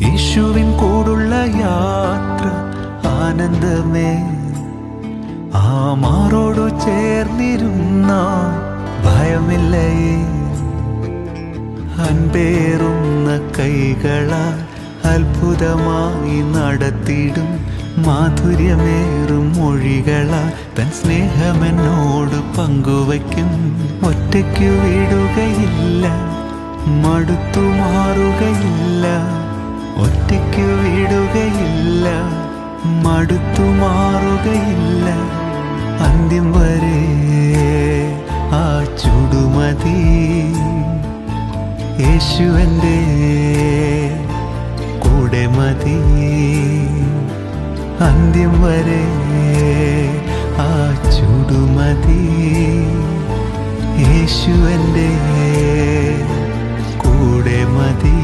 യേശുവിൻ കൂടുള്ള യാത്ര ആനന്ദമേ. ആ മാറോടു ചേർന്നിരുന്ന ഭയമില്ലേ. അൻപേറുന്ന കൈകളാൽ അത്ഭുതമായി നടത്തിടും മാധുര്യമേറും മൊഴികളാൽ തൻ സ്നേഹമെന്നോട് പങ്കുവയ്ക്കും. ഒറ്റയ്ക്കു വിടുകയില്ല, മടുത്തു മാറുകയില്ല. ഒറ്റയ്ക്കു വിടുകയില്ല, മടുത്തു മാറുകയില്ല. അന്ത്യം വരെ ആ ചുടുമതി. യേശു എൻ്റെ കൂടെ മതി. അന്ത്യം വരെ ആ ചുടുമതി. യേശു എൻ്റെ കൂടെ മതി.